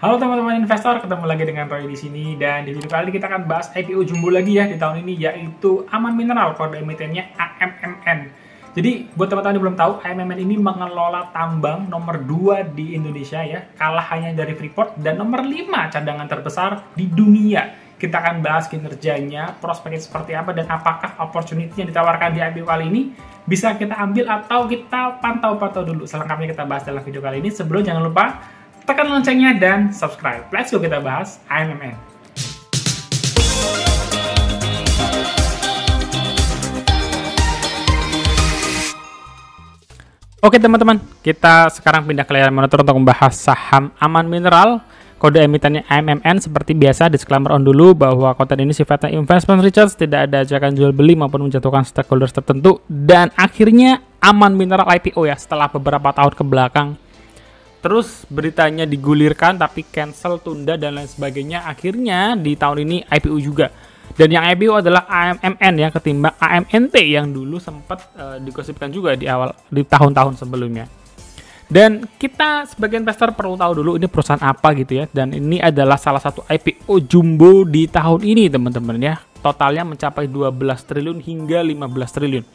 Halo teman-teman investor, ketemu lagi dengan Roy di sini dan di video kali ini kita akan bahas IPO jumbo lagi ya di tahun ini, yaitu Aman Mineral, kode emitennya AMMN. Jadi buat teman-teman yang belum tahu, AMMN ini mengelola tambang nomor 2 di Indonesia ya, kalah hanya dari Freeport, dan nomor 5 cadangan terbesar di dunia. Kita akan bahas kinerjanya, prospeknya seperti apa, dan apakah opportunity yang ditawarkan di IPO kali ini bisa kita ambil atau kita pantau-pantau dulu. Selengkapnya kita bahas dalam video kali ini. Sebelum, jangan lupa tekan loncengnya dan subscribe. Let's go, kita bahas AMMN. Oke teman-teman, kita sekarang pindah ke layar monitor untuk membahas saham Aman Mineral. Kode emitennya AMMN. Seperti biasa, disclaimer on dulu bahwa konten ini sifatnya investment research, tidak ada ajakan jual beli maupun menjatuhkan stakeholders tertentu. Dan akhirnya Aman Mineral IPO ya, setelah beberapa tahun ke belakang. Terus beritanya digulirkan tapi cancel, tunda dan lain sebagainya. Akhirnya di tahun ini IPO juga. Dan yang IPO adalah AMMN ya, ketimbang AMNT yang dulu sempat digosipkan juga di tahun-tahun sebelumnya. Dan kita sebagai investor perlu tahu dulu ini perusahaan apa gitu ya. Dan ini adalah salah satu IPO jumbo di tahun ini teman-teman ya. Totalnya mencapai 12 triliun hingga 15 triliun.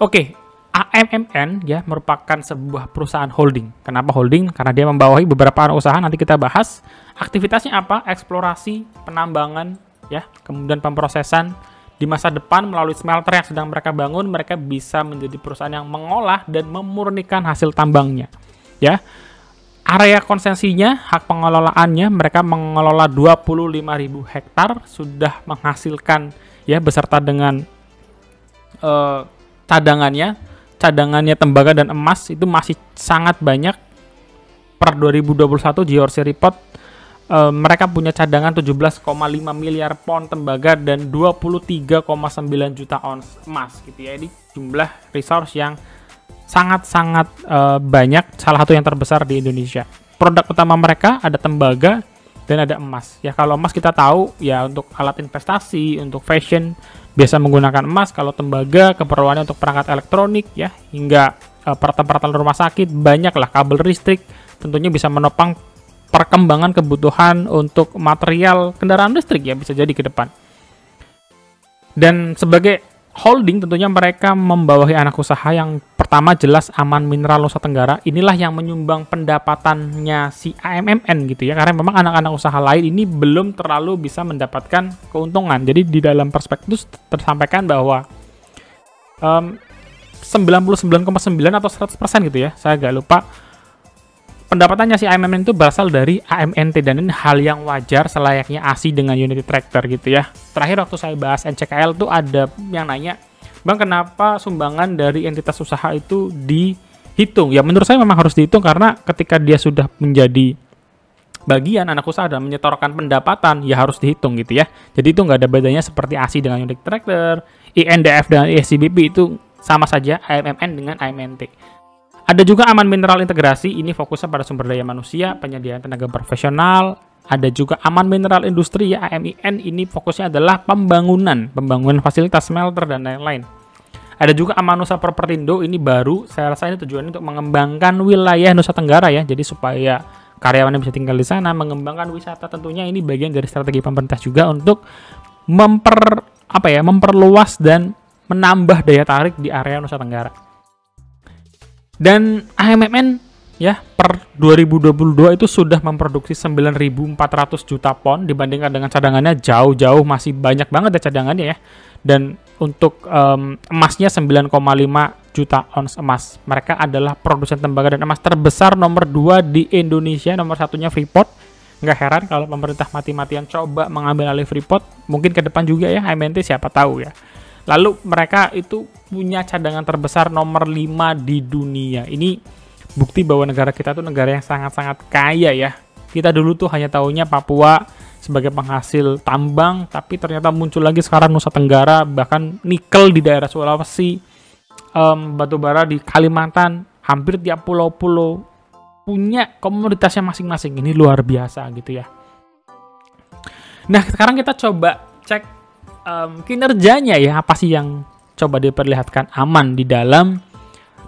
Oke. AMMN ya merupakan sebuah perusahaan holding. Kenapa holding? Karena dia membawahi beberapa anak usaha, nanti kita bahas. Aktivitasnya apa? Eksplorasi, penambangan, ya, kemudian pemprosesan. Di masa depan melalui smelter yang sedang mereka bangun, mereka bisa menjadi perusahaan yang mengolah dan memurnikan hasil tambangnya. Ya. Area konsensinya, hak pengelolaannya, mereka mengelola 25.000 hektar, sudah menghasilkan ya beserta dengan cadangannya tembaga dan emas itu masih sangat banyak. Per 2021 GRC report mereka punya cadangan 17,5 miliar pon tembaga dan 23,9 juta ons emas gitu ya. Ini jumlah resource yang sangat-sangat banyak, salah satu yang terbesar di Indonesia. Produk utama mereka ada tembaga dan ada emas. Ya kalau emas kita tahu ya untuk alat investasi, untuk fashion biasa menggunakan emas. Kalau tembaga keperluannya untuk perangkat elektronik ya, hingga peralatan rumah sakit, banyaklah kabel listrik, tentunya bisa menopang perkembangan kebutuhan untuk material kendaraan listrik ya, bisa jadi ke depan. Dan sebagai holding tentunya mereka membawahi anak usaha yang pertama jelas Aman Mineral Nusa Tenggara. Inilah yang menyumbang pendapatannya si AMMN gitu ya, karena memang anak-anak usaha lain ini belum terlalu bisa mendapatkan keuntungan. Jadi di dalam perspektif tersampaikan bahwa 99,9 atau 100% gitu ya, saya agak lupa, pendapatannya si AMMN itu berasal dari AMNT, dan ini hal yang wajar selayaknya ASI dengan Unity Tractor gitu ya. Terakhir waktu saya bahas NCKL tuh ada yang nanya, Bang, kenapa sumbangan dari entitas usaha itu dihitung? Ya menurut saya memang harus dihitung, karena ketika dia sudah menjadi bagian anak usaha dan menyetorkan pendapatan, ya harus dihitung gitu ya. Jadi itu nggak ada bedanya seperti ASI dengan Unity Tractor, INDF dengan ISCBP, itu sama saja AMMN dengan AMNT. Ada juga Aman Mineral Integrasi, ini fokusnya pada sumber daya manusia, penyediaan tenaga profesional. Ada juga Aman Mineral Industri ya, AMIN, ini fokusnya adalah pembangunan fasilitas smelter dan lain-lain. Ada juga Aman Nusa Propertindo, ini baru, saya rasa ini tujuannya untuk mengembangkan wilayah Nusa Tenggara ya, jadi supaya karyawannya bisa tinggal di sana, mengembangkan wisata. Tentunya ini bagian dari strategi pemerintah juga untuk memperluas dan menambah daya tarik di area Nusa Tenggara. Dan AMMN ya per 2022 itu sudah memproduksi 9.400 juta pon, dibandingkan dengan cadangannya jauh-jauh masih banyak banget ya cadangannya ya. Dan untuk emasnya 9,5 juta ons emas. Mereka adalah produsen tembaga dan emas terbesar nomor 2 di Indonesia, nomor satunya Freeport. Nggak heran kalau pemerintah mati-matian coba mengambil alih Freeport, mungkin ke depan juga ya AMNT, siapa tahu ya. Lalu mereka itu punya cadangan terbesar nomor 5 di dunia. Ini bukti bahwa negara kita tuh negara yang sangat-sangat kaya ya. Kita dulu tuh hanya taunya Papua sebagai penghasil tambang, tapi ternyata muncul lagi sekarang Nusa Tenggara, bahkan nikel di daerah Sulawesi, batubara di Kalimantan, hampir tiap pulau-pulau punya komoditasnya masing-masing. Ini luar biasa gitu ya. Nah, sekarang kita coba cek kinerjanya ya, apa sih yang coba diperlihatkan Aman di dalam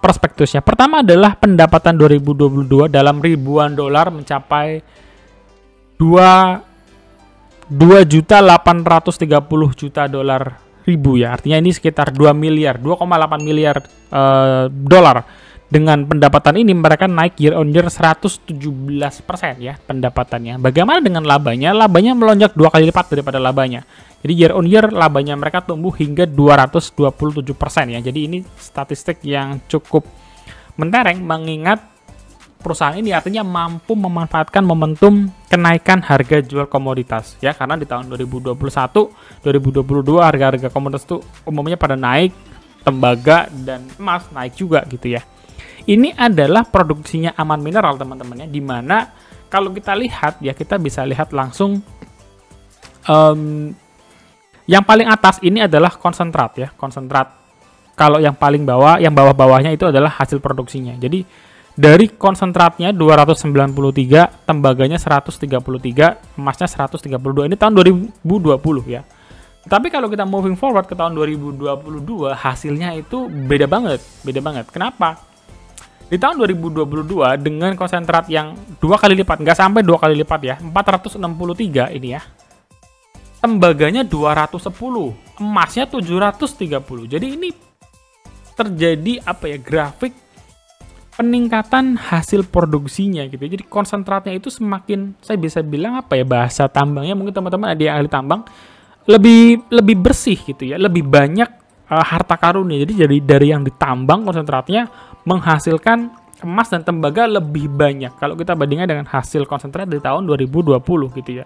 prospektusnya. Pertama adalah pendapatan 2022 dalam ribuan dolar mencapai 2.830 juta ribu ya. Artinya ini sekitar 2 miliar, 2,8 miliar dolar. Dengan pendapatan ini mereka naik year on year 117% ya pendapatannya. Bagaimana dengan labanya? Labanya melonjak 2 kali lipat daripada labanya. Jadi year on year labanya mereka tumbuh hingga 227% ya. Jadi ini statistik yang cukup mentereng mengingat perusahaan ini artinya mampu memanfaatkan momentum kenaikan harga jual komoditas ya, karena di tahun 2021, 2022 harga-harga komoditas itu umumnya pada naik, tembaga dan emas naik juga gitu ya. Ini adalah produksinya Aman Mineral teman-teman ya, dimana kalau kita lihat ya, kita bisa lihat langsung yang paling atas ini adalah konsentrat ya, konsentrat. Kalau yang paling bawah, yang bawah-bawahnya itu adalah hasil produksinya. Jadi dari konsentratnya 293, tembaganya 133, emasnya 132. Ini tahun 2020 ya. Tapi kalau kita moving forward ke tahun 2022, hasilnya itu beda banget, beda banget. Kenapa? Di tahun 2022 dengan konsentrat yang 2 kali lipat, nggak sampai 2 kali lipat ya, 463 ini ya. Tembaganya 210, emasnya 730. Jadi ini terjadi apa ya, grafik peningkatan hasil produksinya gitu. Jadi konsentratnya itu semakin, saya bisa bilang apa ya, bahasa tambangnya mungkin teman-teman ada yang ahli tambang, lebih bersih gitu ya, lebih banyak harta karunnya. Jadi dari yang ditambang konsentratnya menghasilkan emas dan tembaga lebih banyak kalau kita bandingkan dengan hasil konsentrat di tahun 2020 gitu ya.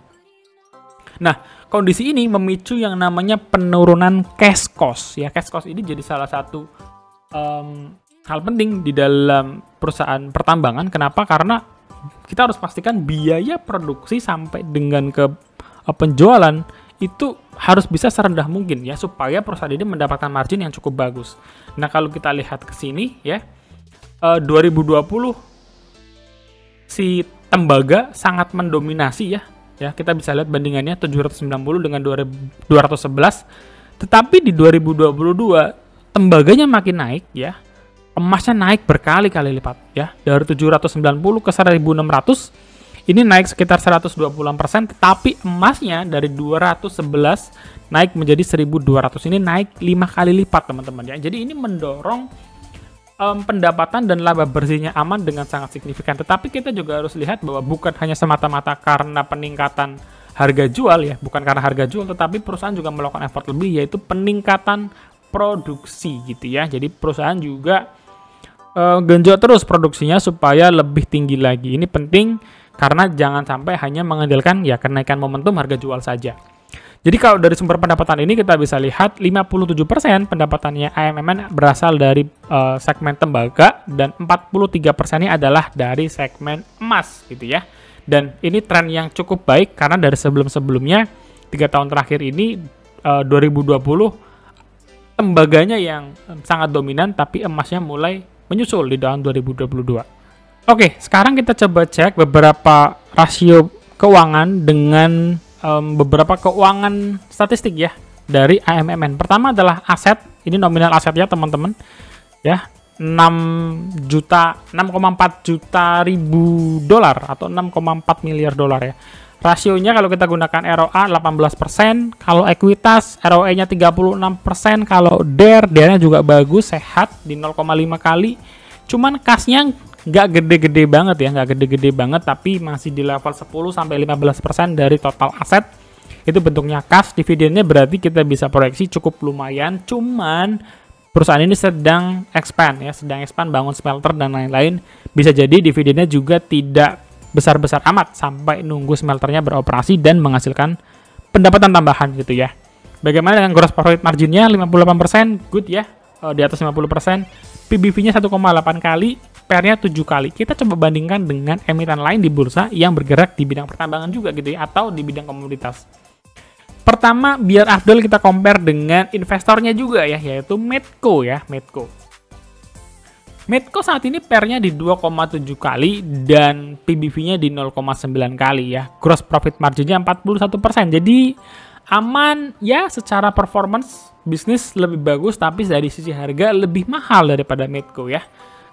Nah, kondisi ini memicu yang namanya penurunan cash cost ya. Cash cost ini jadi salah satu hal penting di dalam perusahaan pertambangan. Kenapa? Karena kita harus pastikan biaya produksi sampai dengan ke penjualan itu harus bisa serendah mungkin ya, supaya perusahaan ini mendapatkan margin yang cukup bagus. Nah, kalau kita lihat ke sini ya, 2020 si tembaga sangat mendominasi ya. Ya, kita bisa lihat bandingannya 790 dengan 211. Tetapi di 2022 tembaganya makin naik ya. Emasnya naik berkali-kali lipat ya. Dari 790 ke 1600. Ini naik sekitar 120%, tetapi emasnya dari 211 naik menjadi 1200. Ini naik 5 kali lipat, teman-teman ya. Jadi ini mendorong pendapatan dan laba bersihnya Aman dengan sangat signifikan. Tetapi kita juga harus lihat bahwa bukan hanya semata-mata karena peningkatan harga jual ya, bukan karena harga jual, tetapi perusahaan juga melakukan effort lebih, yaitu peningkatan produksi gitu ya. Jadi perusahaan juga genjot terus produksinya supaya lebih tinggi lagi. Ini penting karena jangan sampai hanya mengandalkan ya kenaikan momentum harga jual saja. Jadi kalau dari sumber pendapatan ini kita bisa lihat 57% pendapatannya AMMN berasal dari segmen tembaga dan 43%-nya adalah dari segmen emas gitu ya. Dan ini tren yang cukup baik karena dari sebelum-sebelumnya 3 tahun terakhir ini 2020 tembaganya yang sangat dominan, tapi emasnya mulai menyusul di tahun 2022. Oke, sekarang kita coba cek beberapa rasio keuangan dengan beberapa keuangan statistik ya dari AMMN. Pertama adalah aset, ini nominal asetnya teman-teman ya, 6,4 juta ribu dolar atau 6,4 miliar dolar ya. Rasionya kalau kita gunakan ROA 18%, kalau ekuitas ROE-nya 36%, kalau DER-nya juga bagus, sehat di 0,5 kali. Cuman kasnya nggak gede-gede banget ya, nggak gede-gede banget, tapi masih di level 10-15% dari total aset. Itu bentuknya kas. Dividennya berarti kita bisa proyeksi cukup lumayan. Cuman perusahaan ini sedang expand ya, sedang expand, bangun smelter dan lain-lain. Bisa jadi dividennya juga tidak besar-besar amat sampai nunggu smelternya beroperasi dan menghasilkan pendapatan tambahan gitu ya. Bagaimana dengan gross profit marginnya? 58%, good ya, di atas 50%. PBV-nya 1,8 kali, PER-nya 7 kali. Kita coba bandingkan dengan emiten lain di bursa yang bergerak di bidang pertambangan juga gitu ya, atau di bidang komoditas. Pertama, biar afdol kita compare dengan investornya juga ya, yaitu Medco ya, Medco. Medco saat ini PER-nya di 2,7 kali dan PBV-nya di 0,9 kali ya. Gross profit margin-nya 41%. Jadi aman ya, secara performance bisnis lebih bagus, tapi dari sisi harga lebih mahal daripada Medco ya.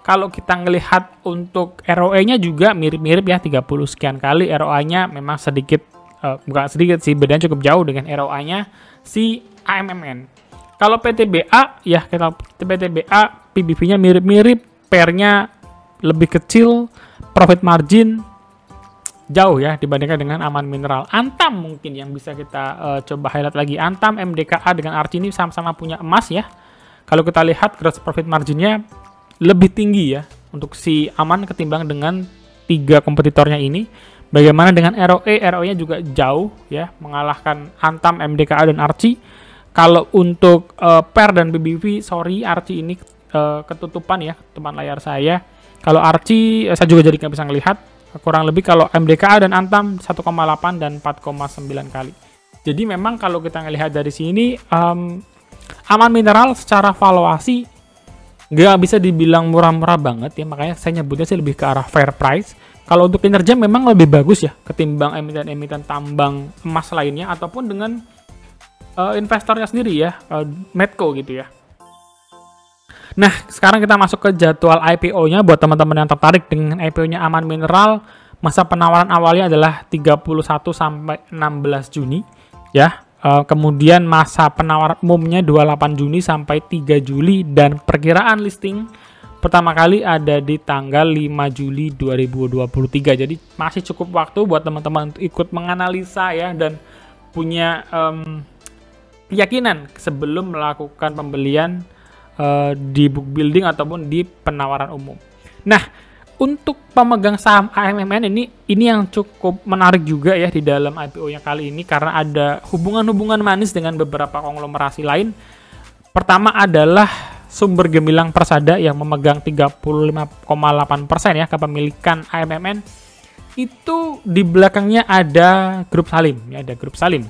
Kalau kita ngelihat untuk ROE-nya juga mirip-mirip ya, 30 sekian kali. ROA-nya memang sedikit, bukan sedikit sih, bedanya cukup jauh dengan ROA-nya si AMMN. Kalau PTBA, ya kita PTBA, PBV-nya mirip-mirip, PER-nya lebih kecil, profit margin jauh ya dibandingkan dengan Aman Mineral. Antam mungkin yang bisa kita coba highlight lagi. Antam, MDKA dengan Arci ini sama-sama punya emas ya. Kalau kita lihat gross profit marginnya lebih tinggi ya untuk si Aman ketimbang dengan 3 kompetitornya ini. Bagaimana dengan ROE? ROE-nya juga jauh ya, mengalahkan Antam, MDKA, dan Arci. Kalau untuk PER dan PBV, sorry Arci ini ketutupan ya, ketutupan layar saya. Kalau Arci, saya juga jadi nggak bisa ngelihat. Kurang lebih kalau MDKA dan Antam 1,8 dan 4,9 kali. Jadi memang kalau kita ngelihat dari sini, Aman Mineral secara valuasi nggak bisa dibilang murah-murah banget ya, makanya saya nyebutnya sih lebih ke arah fair price. Kalau untuk kinerja memang lebih bagus ya ketimbang emiten-emiten tambang emas lainnya ataupun dengan investornya sendiri ya, Medco gitu ya. Nah, sekarang kita masuk ke jadwal IPO-nya. Buat teman-teman yang tertarik dengan IPO-nya Aman Mineral, masa penawaran awalnya adalah 31 sampai 16 Juni ya. Kemudian masa penawaran umumnya 28 Juni sampai 3 Juli dan perkiraan listing pertama kali ada di tanggal 5 Juli 2023. Jadi masih cukup waktu buat teman-teman untuk ikut menganalisa ya dan punya keyakinan sebelum melakukan pembelian di book building ataupun di penawaran umum. Nah, untuk pemegang saham AMMN ini yang cukup menarik juga ya di dalam IPO-nya kali ini karena ada hubungan-hubungan manis dengan beberapa konglomerasi lain. Pertama adalah Sumber Gemilang Persada yang memegang 35,8% ya kepemilikan AMMN. Itu di belakangnya ada Grup Salim ya, ada Grup Salim.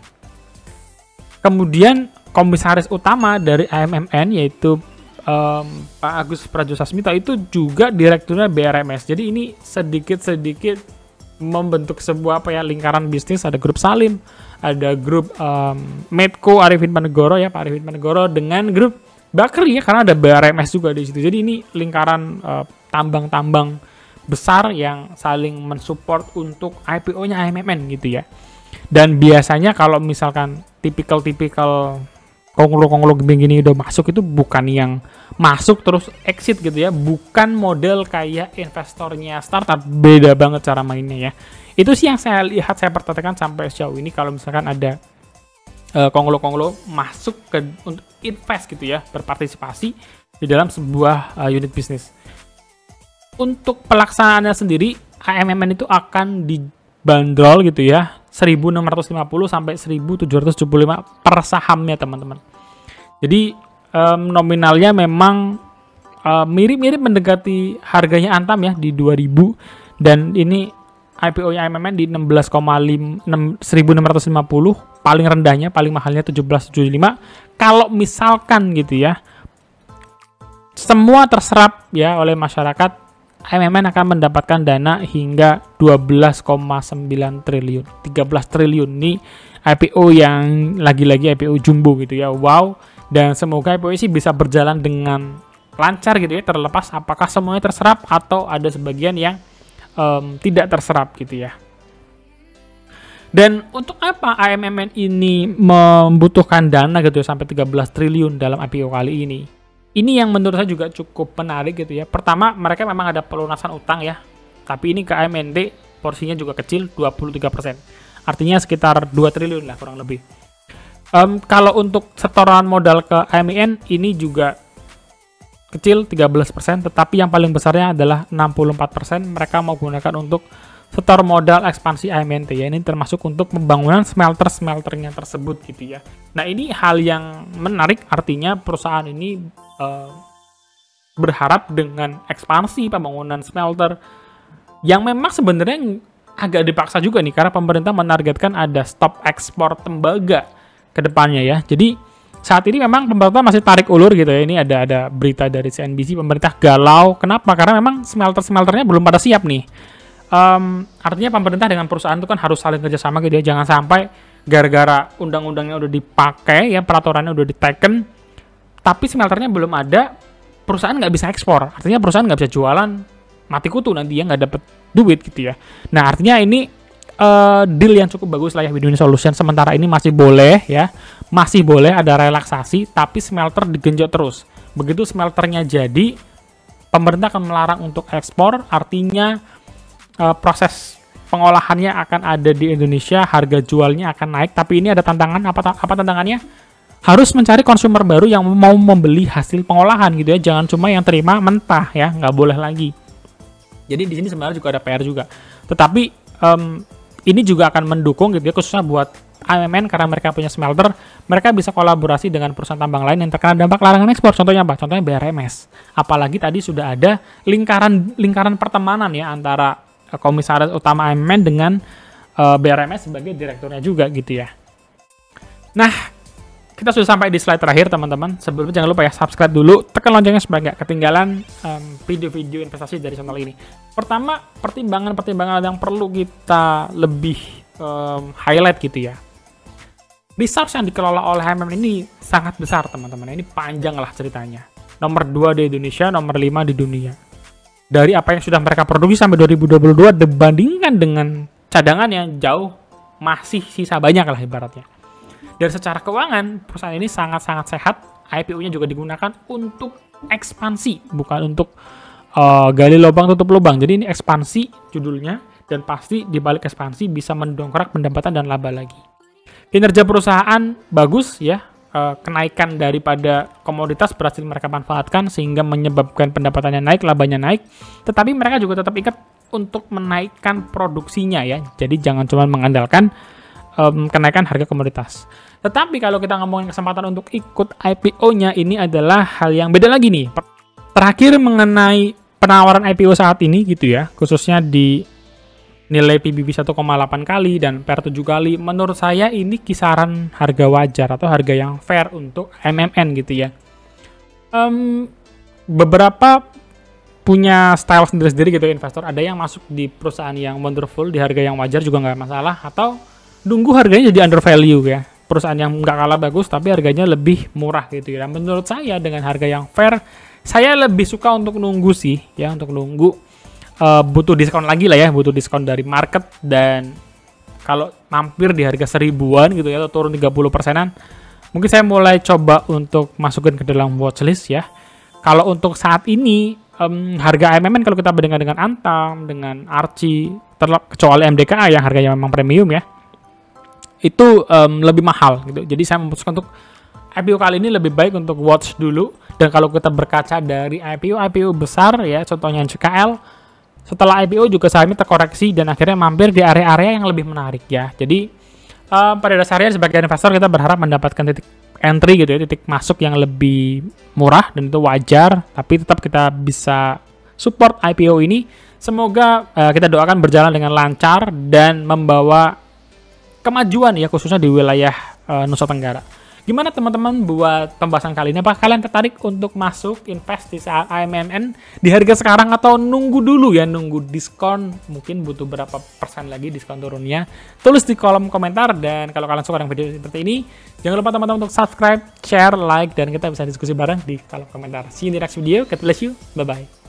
Kemudian komisaris utama dari AMMN yaitu Pak Agus Prajoetsasmito itu juga direkturnya BRMS. Jadi ini sedikit-sedikit membentuk sebuah lingkaran bisnis. Ada Grup Salim, ada Grup Medco Arifin Panegoro ya, Pak Arifin Panegoro dengan Grup Bakri ya, karena ada BRMS juga di situ. Jadi ini lingkaran tambang-tambang besar yang saling mensupport untuk IPO-nya AMMN gitu ya. Dan biasanya kalau misalkan tipikal konglo begini udah masuk, itu bukan yang masuk terus exit gitu ya, bukan model kayak investornya startup, beda banget cara mainnya ya. Itu sih yang saya lihat, saya perhatikan sampai sejauh ini. Kalau misalkan ada konglo masuk untuk invest gitu ya, berpartisipasi di dalam sebuah unit bisnis. Untuk pelaksanaannya sendiri, AMMN itu akan dibanderol gitu ya, 1.650 sampai 1.775 per sahamnya teman-teman. Jadi nominalnya memang mirip-mirip mendekati harganya Antam ya di 2.000, dan ini IPO-nya AMMN di 1.650, paling rendahnya, paling mahalnya 17.75. Kalau misalkan gitu ya, semua terserap ya oleh masyarakat, AMMN akan mendapatkan dana hingga 12,9 triliun, 13 triliun. Ini IPO yang lagi-lagi IPO jumbo gitu ya. Wow. Dan semoga IPO sih bisa berjalan dengan lancar gitu ya, terlepas apakah semuanya terserap atau ada sebagian yang tidak terserap gitu ya. Dan untuk apa AMMN ini membutuhkan dana gitu ya, sampai 13 triliun dalam IPO kali ini? Ini yang menurut saya juga cukup menarik gitu ya. Pertama, mereka memang ada pelunasan utang ya. Tapi ini ke AMNT porsinya juga kecil, 23%. Artinya sekitar 2 triliun lah kurang lebih. Kalau untuk setoran modal ke AMIN ini juga kecil, 13%. Tetapi yang paling besarnya adalah 64%. Mereka mau gunakan untuk setor modal ekspansi AMNT ya. Ini termasuk untuk pembangunan smelter-smelternya tersebut gitu ya. Nah, ini hal yang menarik, artinya perusahaan ini berharap dengan ekspansi pembangunan smelter yang memang sebenarnya agak dipaksa juga nih, karena pemerintah menargetkan ada stop ekspor tembaga ke depannya ya. Jadi saat ini memang pemerintah masih tarik ulur gitu ya. Ini ada berita dari CNBC, pemerintah galau. Kenapa? Karena memang smelter-smelternya belum pada siap nih. Artinya pemerintah dengan perusahaan itu kan harus saling kerjasama gitu ya. Jangan sampai gara-gara undang-undangnya udah dipakai ya, peraturannya udah diteken, tapi smelternya belum ada, perusahaan nggak bisa ekspor. Artinya perusahaan nggak bisa jualan mati kutu nanti ya, nggak dapet duit gitu ya. Nah artinya ini deal yang cukup bagus lah ya Win-Win Solution. Sementara ini masih boleh ya, masih boleh ada relaksasi, tapi smelter digenjot terus. Begitu smelternya jadi, pemerintah akan melarang untuk ekspor, artinya proses pengolahannya akan ada di Indonesia, harga jualnya akan naik. Tapi ini ada tantangan, apa tantangannya? Harus mencari konsumer baru yang mau membeli hasil pengolahan gitu ya, jangan cuma yang terima mentah ya, nggak boleh lagi. Jadi di sini sebenarnya juga ada PR juga. Tetapi ini juga akan mendukung gitu ya, khususnya buat AMN karena mereka punya smelter, mereka bisa kolaborasi dengan perusahaan tambang lain yang terkena dampak larangan ekspor. Contohnya apa? Contohnya BRMS. Apalagi tadi sudah ada lingkaran pertemanan ya antara komisaris utama AMN dengan BRMS sebagai direkturnya juga gitu ya. Nah, kita sudah sampai di slide terakhir teman-teman. Sebelumnya jangan lupa ya subscribe dulu, tekan loncengnya supaya nggak ketinggalan video-video investasi dari channel ini. Pertama, pertimbangan yang perlu kita lebih highlight gitu ya. Resource yang dikelola oleh HMM ini sangat besar teman-teman. Ini panjang lah ceritanya. Nomor 2 di Indonesia, nomor 5 di dunia. Dari apa yang sudah mereka produksi sampai 2022 dibandingkan dengan cadangan yang jauh, masih sisa banyak lah ibaratnya. Dan secara keuangan, perusahaan ini sangat-sangat sehat. IPO-nya juga digunakan untuk ekspansi, bukan untuk gali lubang tutup lubang. Jadi ini ekspansi judulnya, dan pasti di balik ekspansi bisa mendongkrak pendapatan dan laba lagi. Kinerja perusahaan bagus ya, kenaikan daripada komoditas berhasil mereka manfaatkan sehingga menyebabkan pendapatannya naik, labanya naik. Tetapi mereka juga tetap ingat untuk menaikkan produksinya ya. Jadi jangan cuma mengandalkan kenaikan harga komoditas. Tetapi kalau kita ngomongin kesempatan untuk ikut IPO-nya, ini adalah hal yang beda lagi nih. Terakhir mengenai penawaran IPO saat ini gitu ya, khususnya di nilai PBB 1,8 kali dan PER 7 kali, menurut saya ini kisaran harga wajar atau harga yang fair untuk MMN gitu ya. Beberapa punya style sendiri-sendiri gitu investor. Ada yang masuk di perusahaan yang wonderful di harga yang wajar juga nggak masalah, atau nunggu harganya jadi under value ya, perusahaan yang nggak kalah bagus tapi harganya lebih murah gitu ya. Menurut saya dengan harga yang fair, saya lebih suka untuk nunggu sih ya, untuk nunggu butuh diskon lagi lah ya, butuh diskon dari market. Dan kalau mampir di harga 1000-an gitu ya, atau turun 30%-an, mungkin saya mulai coba untuk masukin ke dalam watchlist ya. Kalau untuk saat ini harga AMMN kalau kita bandingkan dengan Antam, dengan Archie, kecuali MDKA yang harganya memang premium ya, itu lebih mahal gitu. Jadi saya memutuskan untuk IPO kali ini lebih baik untuk watch dulu. Dan kalau kita berkaca dari IPO besar ya, contohnya CKL, setelah IPO juga sahamnya terkoreksi dan akhirnya mampir di area-area yang lebih menarik ya. Jadi pada dasarnya sebagai investor kita berharap mendapatkan titik entry gitu ya, titik masuk yang lebih murah, dan itu wajar. Tapi tetap kita bisa support IPO ini. Semoga kita doakan berjalan dengan lancar dan membawa kemajuan ya, khususnya di wilayah Nusa Tenggara. Gimana teman-teman buat pembahasan kali ini? Apakah kalian tertarik untuk masuk invest di saat AMMN di harga sekarang, atau nunggu dulu ya, nunggu diskon? Mungkin butuh berapa persen lagi diskon turunnya? Tulis di kolom komentar. Dan kalau kalian suka dengan video seperti ini, jangan lupa teman-teman untuk subscribe, share, like, dan kita bisa diskusi bareng di kolom komentar. See you in the next video. God bless you. Bye-bye.